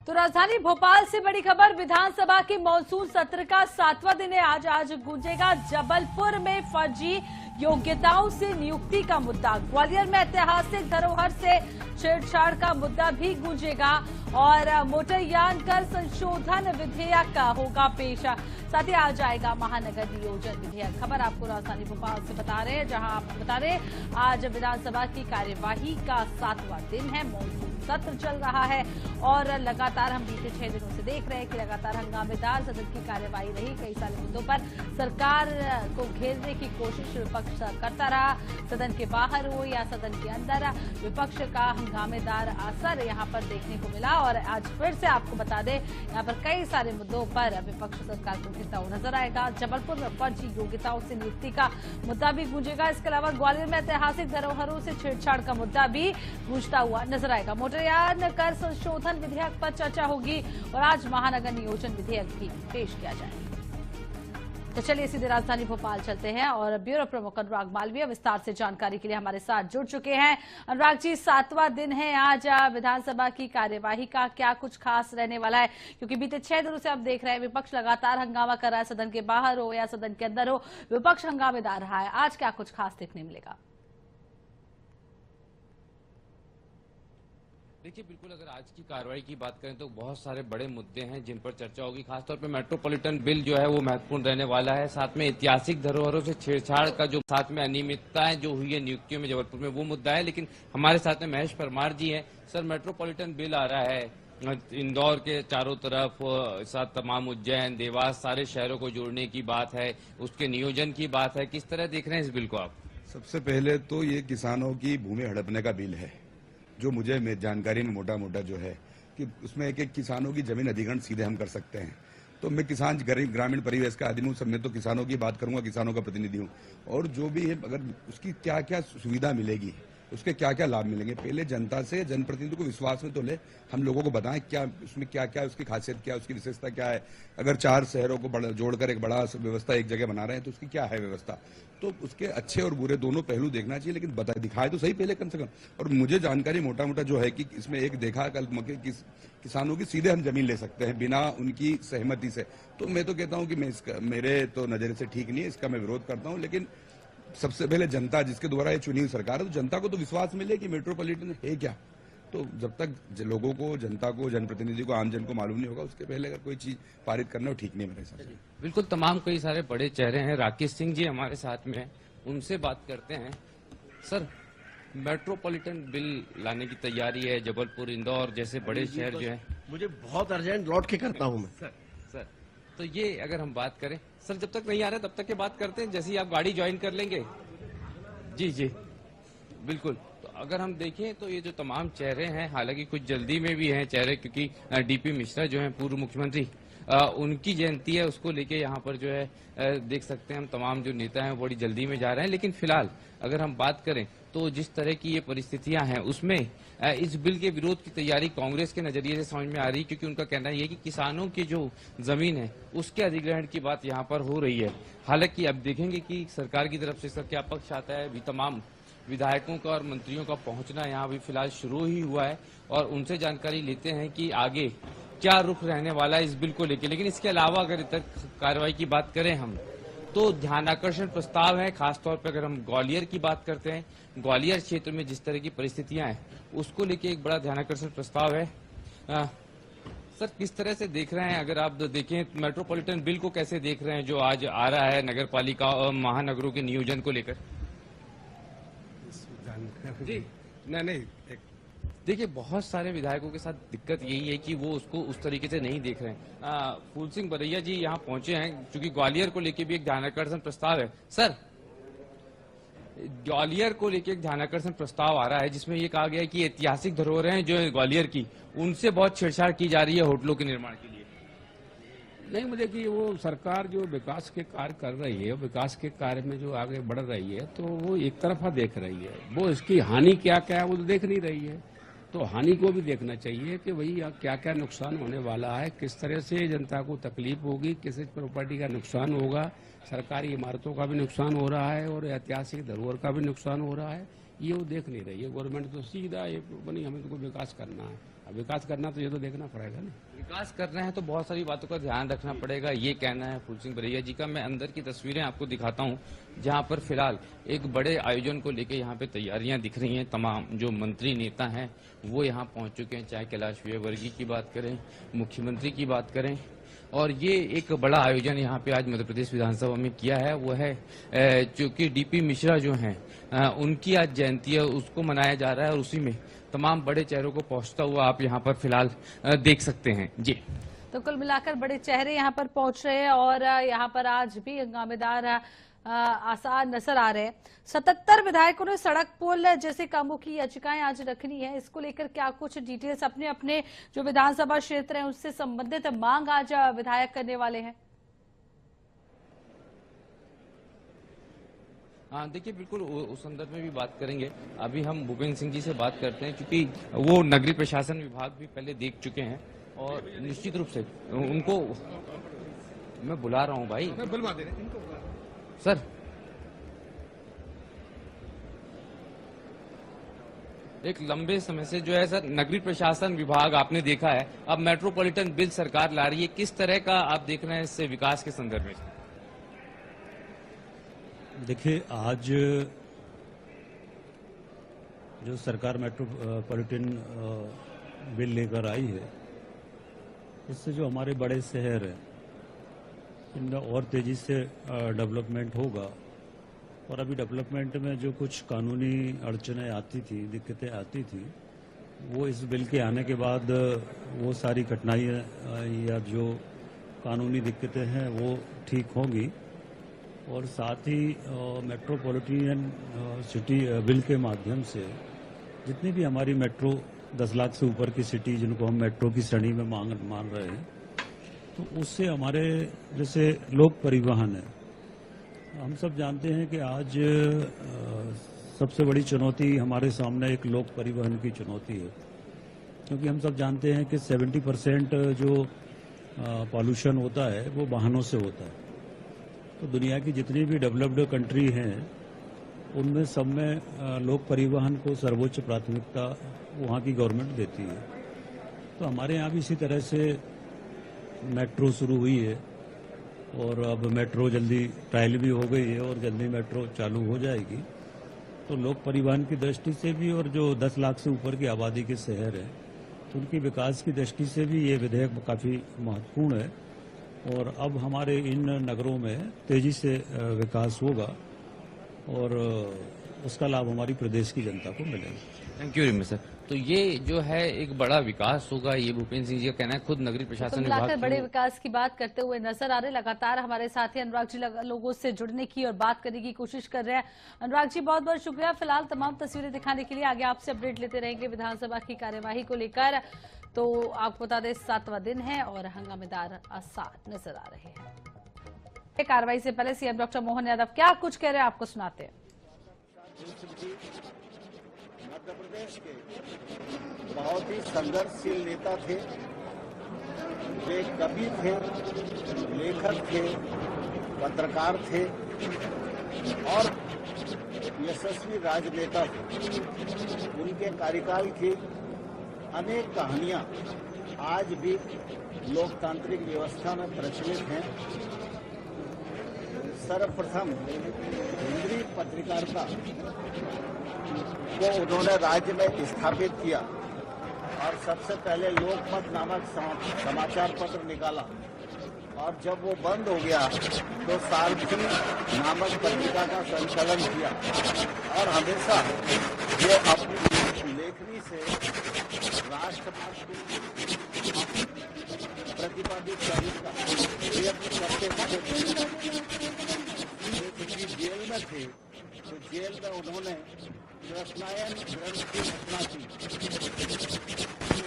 तो राजधानी भोपाल से बड़ी खबर, विधानसभा के मानसून सत्र का 7वां दिन है आज गूंजेगा जबलपुर में फर्जी योग्यताओं से नियुक्ति का मुद्दा। ग्वालियर में ऐतिहासिक धरोहर से छेड़छाड़ का मुद्दा भी गूंजेगा और मोटरयान कर संशोधन विधेयक होगा पेश। साथ ही आ जाएगा महानगर नियोजन विधेयक। खबर आपको राजधानी भोपाल से बता रहे हैं, जहां आपको बता रहे आज विधानसभा की कार्यवाही का 7वां दिन है। मानसून सत्र चल रहा है और लगातार हम बीते 6 दिनों से देख रहे हैं कि लगातार हंगामेदार सदन की कार्यवाही रही। कई सारे मुद्दों पर सरकार को घेरने की कोशिश विपक्ष करता रहा। सदन के बाहर हो या सदन के अंदर, विपक्ष का हंगामेदार असर यहां पर देखने को मिला। और आज फिर से आपको बता दें, यहां पर कई सारे मुद्दों पर विपक्ष सरकार को घेरता हुआ नजर आएगा। जबलपुर में फर्जी योग्यताओं से नियुक्ति का मुद्दा भी गूंजेगा। इसके अलावा ग्वालियर में ऐतिहासिक धरोहरों से छेड़छाड़ का मुद्दा भी गूंजता हुआ नजर आएगा। मोटरयान कर संशोधन विधेयक पर चर्चा होगी और आज महानगर नियोजन विधेयक भी पेश किया जाएगा। तो चलिए सीधे राजधानी भोपाल चलते हैं और ब्यूरो प्रमुख अनुराग मालवीय विस्तार से जानकारी के लिए हमारे साथ जुड़ चुके हैं। अनुराग जी, 7वां दिन है आज विधानसभा की कार्यवाही का, क्या कुछ खास रहने वाला है? क्योंकि बीते 6 दिनों से आप देख रहे हैं विपक्ष लगातार हंगामा कर रहा है, सदन के बाहर हो या सदन के अंदर हो, विपक्ष हंगामेदार रहा है। आज क्या कुछ खास देखने मिलेगा? देखिए, बिल्कुल अगर आज की कार्रवाई की बात करें तो बहुत सारे बड़े मुद्दे हैं जिन पर चर्चा होगी। खासतौर पे मेट्रोपॉलिटन बिल जो है वो महत्वपूर्ण रहने वाला है। साथ में ऐतिहासिक धरोहरों से छेड़छाड़ का जो साथ में अनियमितताएं जो हुई है नियुक्तियों में जबलपुर में, वो मुद्दा है। लेकिन हमारे साथ में महेश परमार जी हैं। सर, मेट्रोपॉलिटन बिल आ रहा है, इंदौर के चारों तरफ साथ तमाम उज्जैन, देवास, सारे शहरों को जोड़ने की बात है, उसके नियोजन की बात है। किस तरह देख रहे हैं इस बिल को आप? सबसे पहले तो ये किसानों की भूमि हड़पने का बिल है, जो मुझे जानकारी में मोटा मोटा जो है कि उसमें एक एक किसानों की जमीन अधिग्रहण सीधे हम कर सकते हैं। तो मैं किसान गरीब ग्रामीण परिवेश का आदमी हूँ, सब में तो किसानों की बात करूंगा, किसानों का प्रतिनिधि हूँ। और जो भी है, अगर उसकी क्या क्या सुविधा मिलेगी, उसके क्या क्या लाभ मिलेंगे, पहले जनता से, जनप्रतिनिधि को विश्वास में तो ले, हम लोगों को बताएं क्या उसमें क्या क्या उसकी खासियत, क्या उसकी विशेषता क्या है। अगर 4 शहरों को जोड़कर एक बड़ा व्यवस्था एक जगह बना रहे हैं तो उसकी क्या है व्यवस्था, तो उसके अच्छे और बुरे दोनों पहलू देखना चाहिए। लेकिन दिखाए तो सही पहले कम से कम। और मुझे जानकारी मोटा मोटा जो है कि इसमें एक देखा कल किसानों की सीधे हम जमीन ले सकते हैं बिना उनकी सहमति से। तो मैं तो कहता हूं कि मेरे तो नजर से ठीक नहीं है, इसका मैं विरोध करता हूं। लेकिन सबसे पहले जनता जिसके द्वारा ये चुनी हुई सरकार है, तो जनता को तो विश्वास मिले कि मेट्रोपॉलिटन है क्या। तो जब तक लोगों को, जनता को, जनप्रतिनिधि को, आमजन को मालूम नहीं होगा, उसके पहले अगर कोई चीज पारित करना हो ठीक नहीं मेरे हिसाब से। बिल्कुल, तमाम कई सारे बड़े चेहरे हैं। राकेश सिंह जी हमारे साथ में हैं, उनसे बात करते हैं। सर, मेट्रोपॉलिटन बिल लाने की तैयारी है, जबलपुर, इंदौर जैसे बड़े शहर जो है। मुझे बहुत अर्जेंट लौट के करता हूँ मैं। सर, तो ये अगर हम बात करें, सर जब तक नहीं आ रहे तब तक की बात करते हैं, जैसे ही आप गाड़ी ज्वाइन कर लेंगे। जी जी बिल्कुल। तो अगर हम देखें तो ये जो तमाम चेहरे हैं, हालांकि कुछ जल्दी में भी हैं चेहरे, क्योंकि डीपी मिश्रा जो हैं पूर्व मुख्यमंत्री, उनकी जयंती है, उसको लेके यहाँ पर जो है देख सकते हैं हम तमाम जो नेता हैं बड़ी जल्दी में जा रहे हैं। लेकिन फिलहाल अगर हम बात करें तो जिस तरह की ये परिस्थितियां हैं उसमें इस बिल के विरोध की तैयारी कांग्रेस के नजरिए से समझ में आ रही है, क्योंकि उनका कहना यह है कि किसानों की जो जमीन है उसके अधिग्रहण की बात यहाँ पर हो रही है। हालांकि अब देखेंगे कि सरकार की तरफ से इसका क्या पक्ष आता है। अभी तमाम विधायकों का और मंत्रियों का पहुंचना यहाँ भी फिलहाल शुरू ही हुआ है और उनसे जानकारी लेते हैं कि आगे क्या रुख रहने वाला है इस बिल को लेकर। लेकिन इसके अलावा अगर तक कार्रवाई की बात करें हम, तो ध्यानाकर्षण प्रस्ताव है। खासतौर पर अगर हम ग्वालियर की बात करते हैं, ग्वालियर क्षेत्र में जिस तरह की परिस्थितियां हैं उसको लेके एक बड़ा ध्यानाकर्षण प्रस्ताव है। सर, किस तरह से देख रहे हैं, अगर आप देखें मेट्रोपॉलिटन बिल को कैसे देख रहे हैं जो आज आ रहा है नगर पालिका और महानगरों के नियोजन को लेकर? जी नहीं, देखिए, बहुत सारे विधायकों के साथ दिक्कत यही है कि वो उसको उस तरीके से नहीं देख रहे हैं। फूल सिंह बरैया जी यहाँ पहुंचे हैं, क्योंकि ग्वालियर को लेके भी एक ध्यानाकर्षण प्रस्ताव है। सर, ग्वालियर को लेके एक ध्यानाकर्षण प्रस्ताव आ रहा है जिसमें ये कहा गया है कि ऐतिहासिक धरोहरें हैं जो ग्वालियर की, उनसे बहुत छेड़छाड़ की जा रही है होटलों के निर्माण के लिए। नहीं, मुझे कि वो सरकार जो विकास के कार्य कर रही है, विकास के कार्य में जो आगे बढ़ रही है, तो वो एक तरफा देख रही है। वो इसकी हानि क्या क्या है वो तो देख नहीं रही है। तो हानि को भी देखना चाहिए कि भाई क्या क्या नुकसान होने वाला है, किस तरह से जनता को तकलीफ होगी, किस प्रॉपर्टी का नुकसान होगा, सरकारी इमारतों का भी नुकसान हो रहा है और ऐतिहासिक धरोहर का भी नुकसान हो रहा है। ये वो देख नहीं रही है गवर्नमेंट। तो सीधा ये बनी हमें तो विकास करना है। अब विकास करना तो ये तो देखना पड़ेगा ना। विकास करना है तो बहुत सारी बातों का ध्यान रखना पड़ेगा, ये कहना है फूल सिंह बरैया जी का। मैं अंदर की तस्वीरें आपको दिखाता हूं, जहां पर फिलहाल एक बड़े आयोजन को लेकर यहां पे तैयारियां दिख रही हैं। तमाम जो मंत्री नेता हैं वो यहां पहुंच चुके हैं, चाहे कैलाश विजयवर्गीय की बात करें, मुख्यमंत्री की बात करें। और ये एक बड़ा आयोजन यहाँ पे आज मध्य प्रदेश विधानसभा में किया है, वो है चूंकि डीपी मिश्रा जो हैं उनकी आज जयंती है, उसको मनाया जा रहा है और उसी में तमाम बड़े चेहरों को पहुंचता हुआ आप यहाँ पर फिलहाल देख सकते हैं। जी, तो कुल मिलाकर बड़े चेहरे यहाँ पर पहुंच रहे हैं और यहाँ पर आज भी हंगामेदार आसार नजर आ रहे हैं। 77 विधायकों ने सड़क पुल जैसे कामों की याचिकाएं आज रखनी है। इसको लेकर क्या कुछ डिटेल्स अपने अपने जो विधानसभा क्षेत्र हैं उससे संबंधित मांग आज विधायक करने वाले हैं? हाँ, देखिए बिल्कुल उस संदर्भ में भी बात करेंगे। अभी हम भूपेंद्र सिंह जी से बात करते हैं, क्योंकि वो नगरीय प्रशासन विभाग भी पहले देख चुके हैं और निश्चित रूप से उनको मैं बुला रहा हूँ भाई। बुलवा दे रहे इनको। सर, एक लंबे समय से जो है सर नगरीय प्रशासन विभाग आपने देखा है, अब मेट्रोपॉलिटन बिल सरकार ला रही है, किस तरह का आप देख रहे हैं इससे विकास के संदर्भ में? देखिए, आज जो सरकार मेट्रोपॉलिटन बिल लेकर आई है, इससे जो हमारे बड़े शहर हैं इनमें और तेजी से डेवलपमेंट होगा। और अभी डेवलपमेंट में जो कुछ कानूनी अड़चनें आती थी, दिक्कतें आती थी, वो इस बिल के आने के बाद वो सारी कठिनाइयाँ या जो कानूनी दिक्कतें हैं वो ठीक होंगी। और साथ ही मेट्रोपॉलिटन सिटी बिल के माध्यम से जितनी भी हमारी मेट्रो 10 लाख से ऊपर की सिटी जिनको हम मेट्रो की श्रेणी में मान रहे हैं, तो उससे हमारे जैसे लोक परिवहन है, हम सब जानते हैं कि आज सबसे बड़ी चुनौती हमारे सामने एक लोक परिवहन की चुनौती है, क्योंकि हम सब जानते हैं कि 70% जो पॉल्यूशन होता है वो वाहनों से होता है। तो दुनिया की जितनी भी डेवलप्ड कंट्री हैं उनमें सब में लोक परिवहन को सर्वोच्च प्राथमिकता वहाँ की गवर्नमेंट देती है। तो हमारे यहाँ भी इसी तरह से मेट्रो शुरू हुई है और अब मेट्रो जल्दी ट्रायल भी हो गई है और जल्दी मेट्रो चालू हो जाएगी। तो लोक परिवहन की दृष्टि से भी और जो 10 लाख से ऊपर की आबादी के शहर हैं तो उनकी विकास की दृष्टि से भी ये विधेयक काफ़ी महत्वपूर्ण है। और अब हमारे इन नगरों में तेजी से विकास होगा और उसका लाभ हमारी प्रदेश की जनता को मिलेगा। Thank you very much sir. तो ये जो है एक बड़ा विकास होगा, ये भूपेंद्र सिंह जी का कहना है, खुद नगरीय प्रशासन विभाग बड़े विकास की बात करते हुए नजर आ रहे। लगातार हमारे साथी अनुराग जी लोगों से जुड़ने की और बात करने की कोशिश कर रहे हैं। अनुराग जी, बहुत बहुत शुक्रिया फिलहाल तमाम तस्वीरें दिखाने के लिए। आगे आपसे अपडेट लेते रहेंगे विधानसभा की कार्यवाही को लेकर। तो आपको बता दें 7वां दिन है और हंगामेदार आसार नजर आ रहे हैं। कार्रवाई से पहले सीएम डॉक्टर मोहन यादव क्या कुछ कह रहे हैं आपको सुनाते हैं। मध्य प्रदेश के बहुत ही संघर्षशील नेता थे, वे कवि थे, लेखक थे, पत्रकार थे और यशस्वी राजनेता थे। उनके कार्यकाल की अनेक कहानियां आज भी लोकतांत्रिक व्यवस्था में प्रचलित हैं। सर्वप्रथम हिंदी पत्रकारिता को उन्होंने राज्य में स्थापित किया और सबसे पहले लोकमत नामक समाचार पत्र निकाला और जब वो बंद हो गया तो सारथी नामक पत्रिका का संचालन किया और हमेशा ये अपनी लेखनी से राष्ट्रवाद प्रतिपादित करने का प्रयत्न करते थे। जेल में थे तो जेल में उन्होंने रसायन ग्रंथ की रचना की।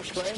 स्वयं